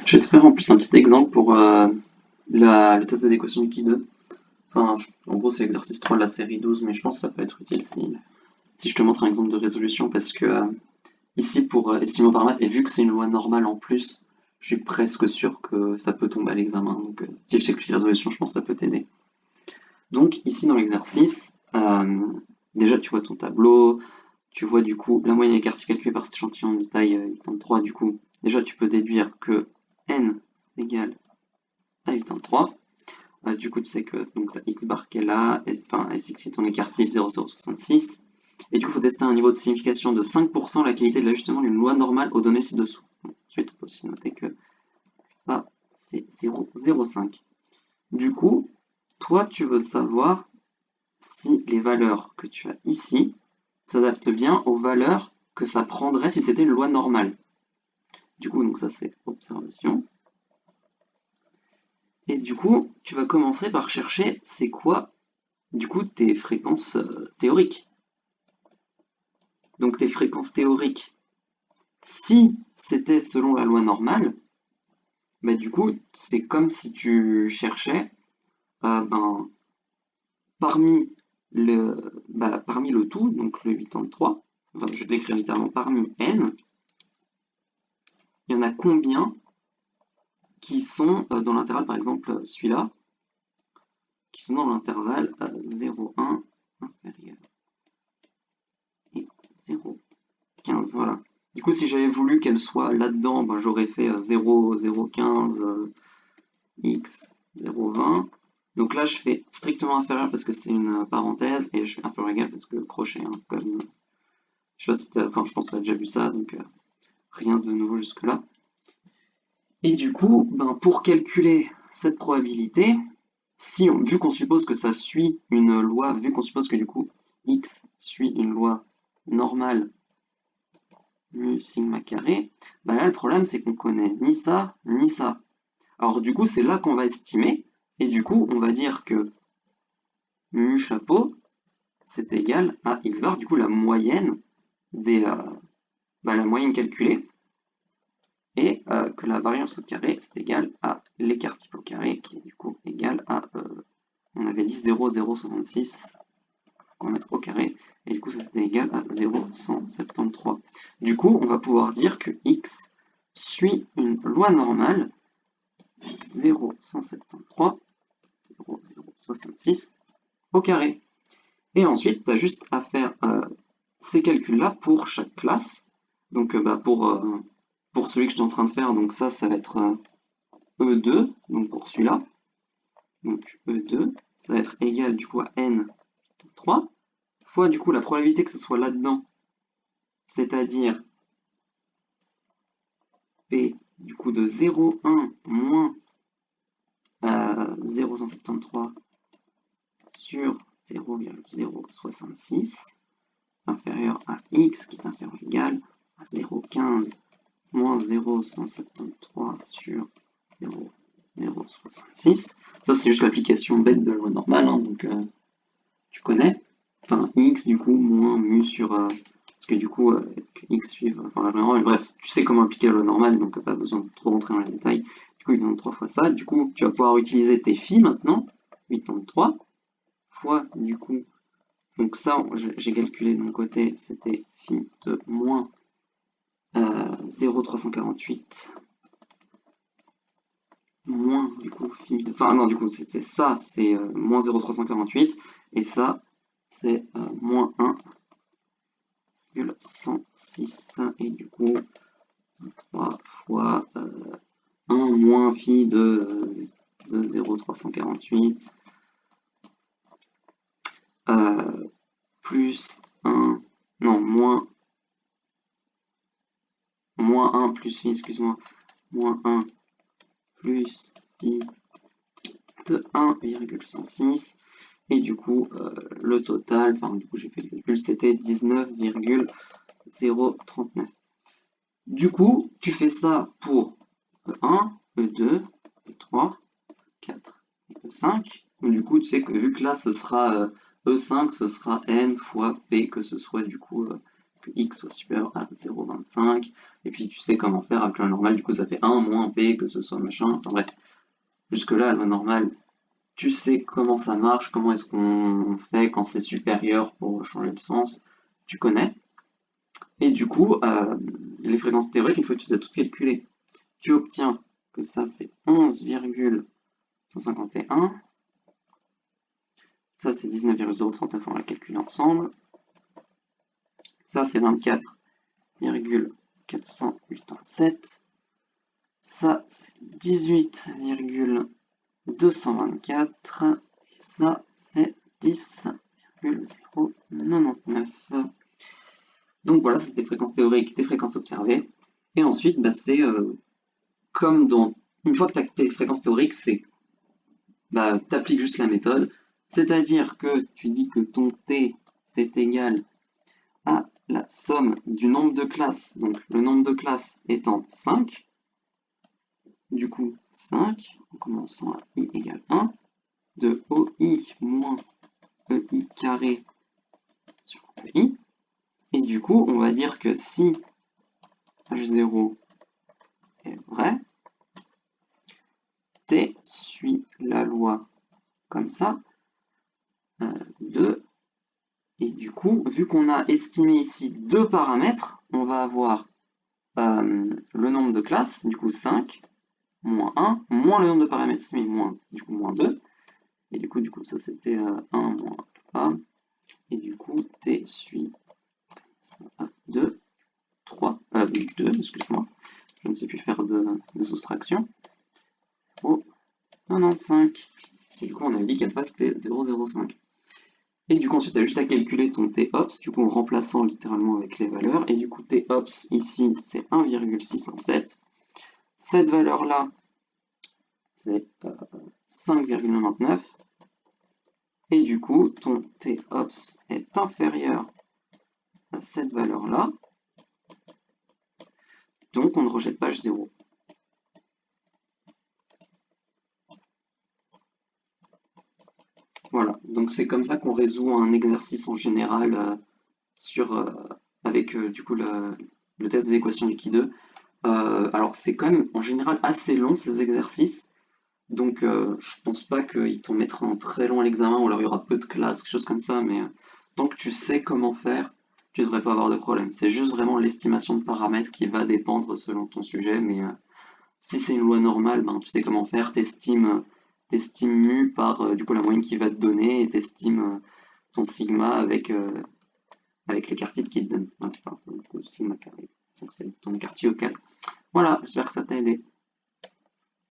Je vais te faire en plus un petit exemple pour le test d'adéquation du Ki 2. Enfin, en gros, c'est l'exercice 3 de la série 12, mais je pense que ça peut être utile si je te montre un exemple de résolution, parce que ici, pour estimer mon paramètre, et vu que c'est une loi normale en plus, je suis presque sûr que ça peut tomber à l'examen. Donc, si je sais que les résolutions, je pense que ça peut t'aider. Donc, ici, dans l'exercice, déjà, tu vois ton tableau, tu vois du coup la moyenne écartée calculée par cet échantillon de taille 83. Du coup, déjà, tu peux déduire que n est égal à 83. Du coup, tu sais que donc, tu as x bar qui est là, enfin, Sx qui est ton écart type 0,066. Et du coup, il faut tester un niveau de signification de 5% la qualité de l'ajustement d'une loi normale aux données ci-dessous. Bon, ensuite, on peut aussi noter que A, c'est 0,05. Du coup, toi, tu veux savoir si les valeurs que tu as ici s'adaptent bien aux valeurs que ça prendrait si c'était une loi normale. Du coup, donc ça, c'est observation. Et du coup, tu vas commencer par chercher c'est quoi du coup tes fréquences théoriques. Donc tes fréquences théoriques, si c'était selon la loi normale, bah, du coup c'est comme si tu cherchais ben, parmi le tout, donc le 83, enfin je vais l'écrire littéralement parmi n, il y en a combien qui sont dans l'intervalle, par exemple celui-là, qui sont dans l'intervalle 0,1 inférieur et 0,15, voilà. Du coup, si j'avais voulu qu'elle soit là-dedans, ben, j'aurais fait 0, 0,15, x 0,20. Donc là, je fais strictement inférieur parce que c'est une parenthèse et je fais inférieur égal parce que le crochet, hein, comme je sais pas si enfin, je pense que tu as déjà vu ça, donc rien de nouveau jusque-là. Et du coup, ben, pour calculer cette probabilité, vu qu'on suppose que ça suit une loi, vu qu'on suppose que du coup x suit une loi normale mu sigma carré, ben là le problème c'est qu'on connaît ni ça, ni ça. Alors du coup c'est là qu'on va estimer, et du coup on va dire que mu chapeau c'est égal à x bar, du coup la moyenne la moyenne calculée, et que la variance au carré c'est égal à l'écart type au carré, qui est du coup égal à, on avait dit 0,066, qu'on va mettre au carré, et du coup ça c'était égal à 0,173. Du coup on va pouvoir dire que x suit une loi normale 0,173, 0,066 au carré. Et ensuite, tu as juste à faire ces calculs-là pour chaque classe. Donc pour celui que je suis en train de faire, donc ça va être E2, donc pour celui-là. Donc E2, ça va être égal du coup à N3, fois du coup la probabilité que ce soit là-dedans, c'est-à-dire P du coup de 0,1 moins 0,173 sur 0,066 inférieur à x qui est inférieur ou égal à 0,15 moins 0,173 sur 0,066. Ça, c'est juste l'application bête de la loi normale, hein, donc tu connais. Enfin, x du coup moins mu sur... parce que du coup, que x suive... Enfin, la loi normale, bref, tu sais comment appliquer la loi normale, donc pas besoin de trop rentrer dans les détails. Du coup, il donne 3 fois ça. Du coup, tu vas pouvoir utiliser tes phi maintenant, 83, fois du coup... Donc ça, j'ai calculé de mon côté, c'était phi de moins 0,348 moins du coup phi de... Enfin non, du coup, c'est ça, c'est moins 0,348 et ça, c'est moins 1,106 et du coup, 3 fois 1 moins phi de 0,348 plus 1, non, moins 1 plus phi, excuse-moi, moins 1 plus pi de 1,106 et du coup le total, enfin du coup j'ai fait le calcul, c'était 19,039. Du coup tu fais ça pour E1, E2, E3, 4 et E5. Donc, du coup tu sais que vu que là ce sera E5, ce sera N fois P, que ce soit du coup que x soit supérieur à 0,25, et puis tu sais comment faire avec la loi normale, du coup ça fait 1 moins p, que ce soit machin, enfin bref. Jusque-là, la loi normale, tu sais comment ça marche, comment est-ce qu'on fait quand c'est supérieur pour changer le sens, tu connais. Et du coup, les fréquences théoriques, une fois que tu les as toutes calculées, tu obtiens que ça c'est 11,151. Ça, c'est 19,039, on va calculer ensemble. Ça, c'est 24,487. Ça, c'est 18,224. Et ça, c'est 10,099. Donc voilà, c'est des fréquences théoriques, des fréquences observées. Et ensuite, bah, c'est comme dans... Une fois que tu as tes fréquences théoriques, c'est bah, tu appliques juste la méthode. C'est-à-dire que tu dis que ton T, c'est égal à la somme du nombre de classes, donc le nombre de classes étant 5, du coup 5, en commençant à i égale 1, de OI moins EI carré sur EI, et du coup on va dire que si H0 est vrai, T suit la loi comme ça, de... Et du coup, vu qu'on a estimé ici deux paramètres, on va avoir le nombre de classes, du coup 5, moins 1, moins le nombre de paramètres estimés, moins, du coup moins 2. Et du coup ça c'était 1 moins A. Et du coup, T suit 2, 3, 2, excuse-moi. Je ne sais plus faire de soustraction. 0,95. Parce que du coup, on avait dit qu'alpha c'était 0,05. Et du coup, ensuite, tu as juste à calculer ton Tops, du coup, en remplaçant littéralement avec les valeurs. Et du coup, Tops, ici, c'est 1,607. Cette valeur-là, c'est 5,99. Et du coup, ton Tops est inférieur à cette valeur-là. Donc, on ne rejette pas H0. Voilà, donc c'est comme ça qu'on résout un exercice en général avec du coup le test des équations liquide 2. Alors c'est quand même en général assez long ces exercices, donc je pense pas qu'ils t'en mettront très long à l'examen, ou alors il y aura peu de classes, quelque chose comme ça, mais tant que tu sais comment faire, tu devrais pas avoir de problème. C'est juste vraiment l'estimation de paramètres qui va dépendre selon ton sujet, mais si c'est une loi normale, ben, tu sais comment faire, t'estimes mu par du coup la moyenne qui va te donner, et t'estimes ton sigma avec l'écart type qui te donne. Enfin, le sigma carré, donc c'est ton écart type au calme. Voilà, j'espère que ça t'a aidé.